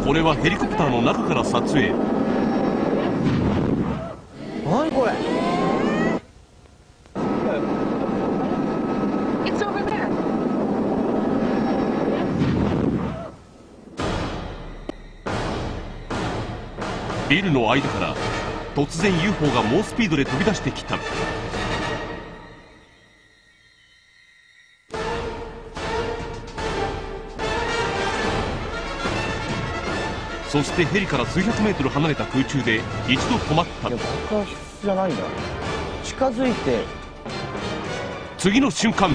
これはヘリコプターの中から撮影。何これ。ビルの間から突然 UFO が猛スピードで飛び出してきた。そしてヘリから数百メートル離れた空中で一度止まった。爆発じゃないんだ。近づいて。次の瞬間、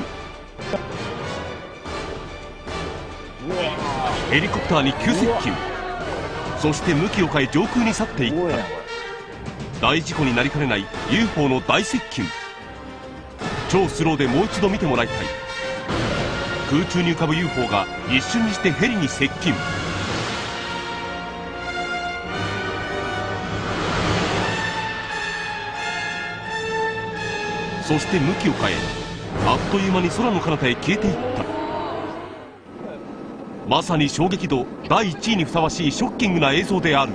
ヘリコプターに急接近。そして向きを変え上空に去っていった。大事故になりかねない UFO の大接近。超スローでもう一度見てもらいたい。空中に浮かぶ UFO が一瞬にしてヘリに接近。そして向きを変え、あっという間に空の彼方へ消えていった。まさに衝撃度第1位にふさわしいショッキングな映像である。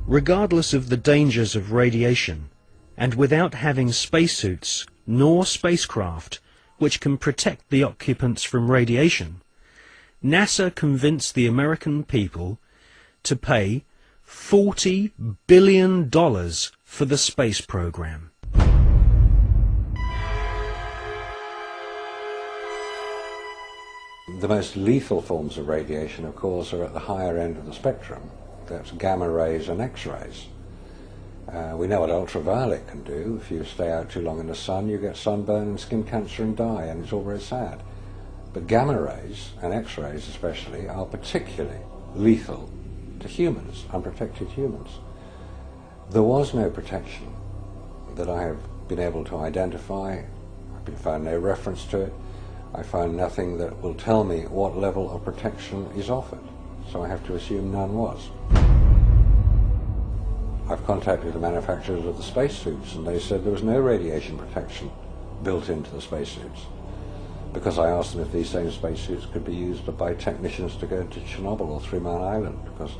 Regardless of the dangers of radiation, and without having spacesuits nor spacecraft which can protect the occupants from radiation, NASA convinced the American people to pay $40 billion for the space program. The most lethal forms of radiation, of course, are at the higher end of the spectrum. That's gamma rays and X-rays. We know what ultraviolet can do. If you stay out too long in the sun, you get sunburn and skin cancer and die, and it's all very sad. But gamma rays, and X-rays especially, are particularly lethal to humans, unprotected humans. There was no protection that I have been able to identify. I've found no reference to it. I found nothing that will tell me what level of protection is offered, so I have to assume none was. I've contacted the manufacturers of the spacesuits, and they said there was no radiation protection built into the spacesuits, because I asked them if these same spacesuits could be used by technicians to go to Chernobyl or 3 Mile Island, because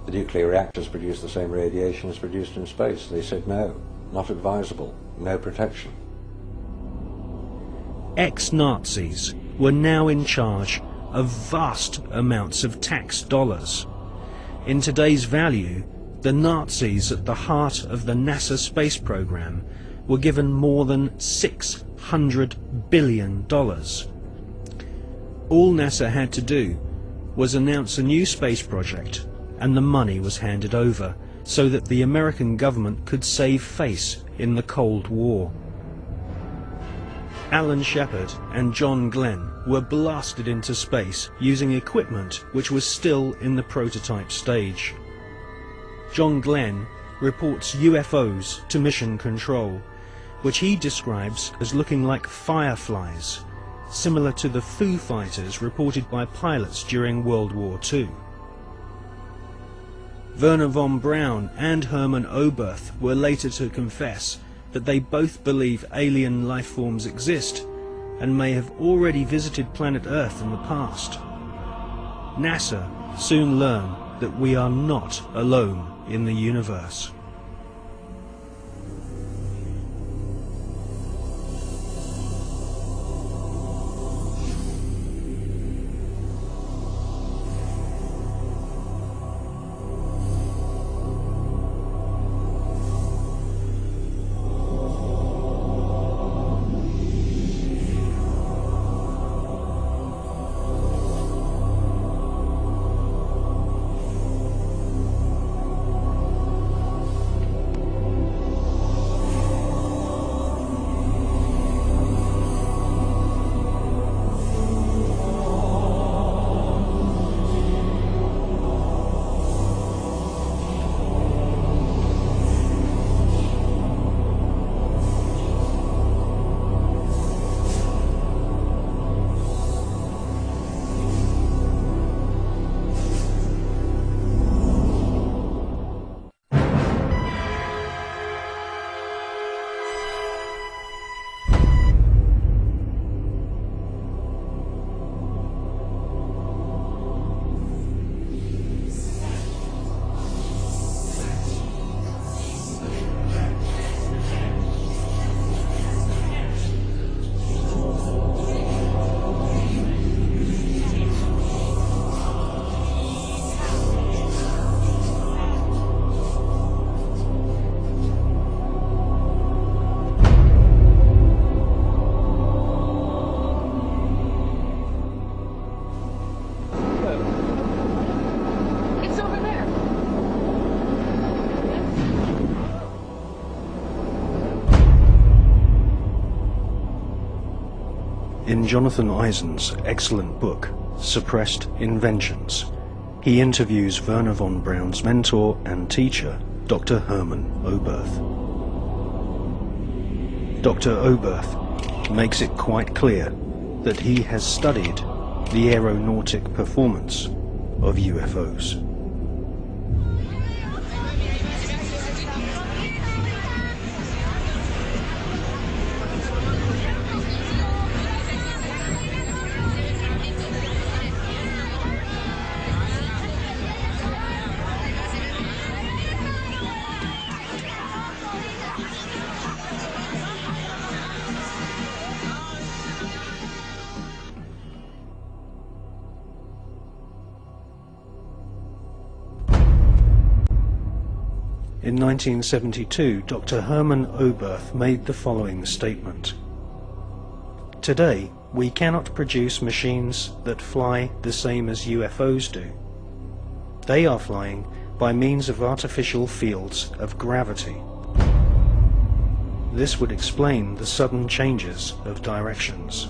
the nuclear reactors produce the same radiation as produced in space. They said no, not advisable, no protection. Ex-Nazis were now in charge of vast amounts of tax dollars. In today's value, the Nazis at the heart of the NASA space program were given more than $600 billion. All NASA had to do was announce a new space project, and the money was handed over so that the American government could save face in the Cold War. Alan Shepard and John Glenn were blasted into space using equipment which was still in the prototype stage. John Glenn reports UFOs to Mission Control, which he describes as looking like fireflies, similar to the Foo Fighters reported by pilots during World War II. Werner von Braun and Hermann Oberth were later to confess that they both believe alien life forms exist and may have already visited planet Earth in the past. NASA soon learned that we are not alone in the universe. In Jonathan Eisen's excellent book, Suppressed Inventions, he interviews Wernher von Braun's mentor and teacher, Dr. Hermann Oberth. Dr. Oberth makes it quite clear that he has studied the aeronautic performance of UFOs. In 1972, Dr. Hermann Oberth made the following statement. Today, we cannot produce machines that fly the same as UFOs do. They are flying by means of artificial fields of gravity. This would explain the sudden changes of directions.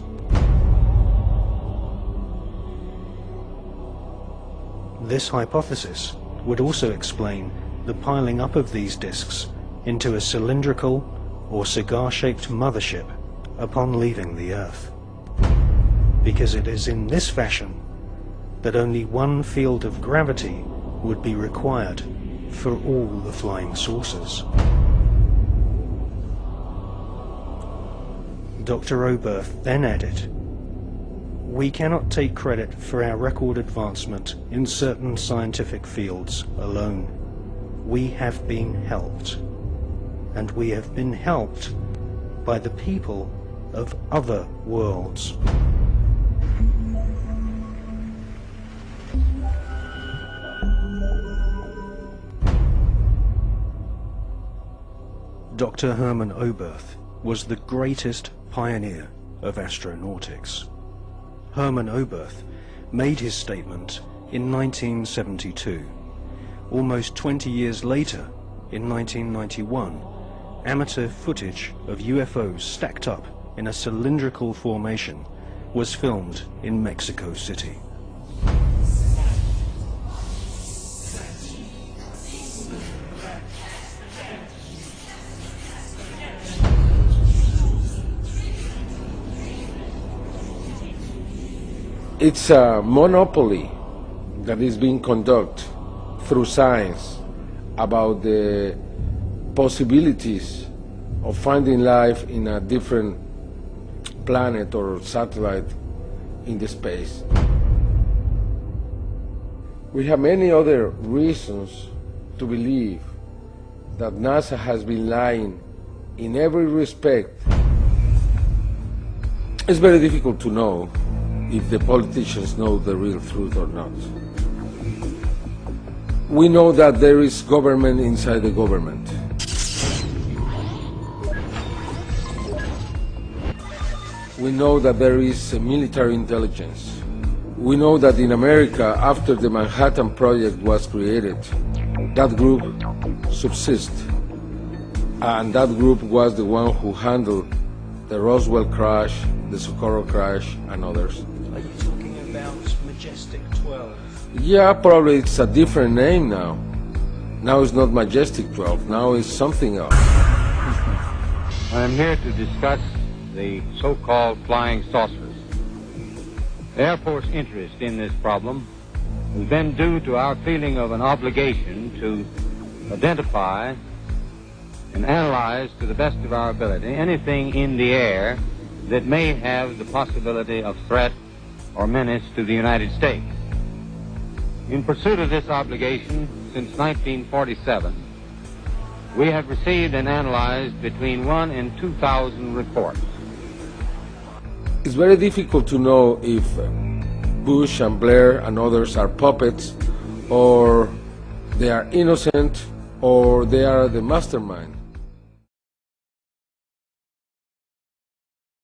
This hypothesis would also explain the piling up of these disks into a cylindrical or cigar-shaped mothership upon leaving the Earth, because it is in this fashion that only one field of gravity would be required for all the flying saucers. Dr. Oberth then added, "We cannot take credit for our record advancement in certain scientific fields alone. We have been helped, and we have been helped by the people of other worlds." Dr. Hermann Oberth was the greatest pioneer of astronautics. Hermann Oberth made his statement in 1972. Almost 20 years later, in 1991, amateur footage of UFOs stacked up in a cylindrical formation was filmed in Mexico City. It's a monopoly that is being conducted through science about the possibilities of finding life in a different planet or satellite in the space. We have many other reasons to believe that NASA has been lying in every respect. It's very difficult to know if the politicians know the real truth or not. We know that there is government inside the government. We know that there is military intelligence. We know that in America, after the Manhattan Project was created, that group subsists. And that group was the one who handled the Roswell crash, the Socorro crash, and others. Are you talking about Majestic 12? Yeah, probably it's a different name now. Now it's not Majestic 12, now it's something else. I'm here to discuss the so-called flying saucers. The Air Force interest in this problem has been due to our feeling of an obligation to identify and analyze to the best of our ability anything in the air that may have the possibility of threat or menace to the United States. In pursuit of this obligation, since 1947, we have received and analyzed between 1,000 and 2,000 reports. It's very difficult to know if Bush and Blair and others are puppets, or they are innocent, or they are the mastermind.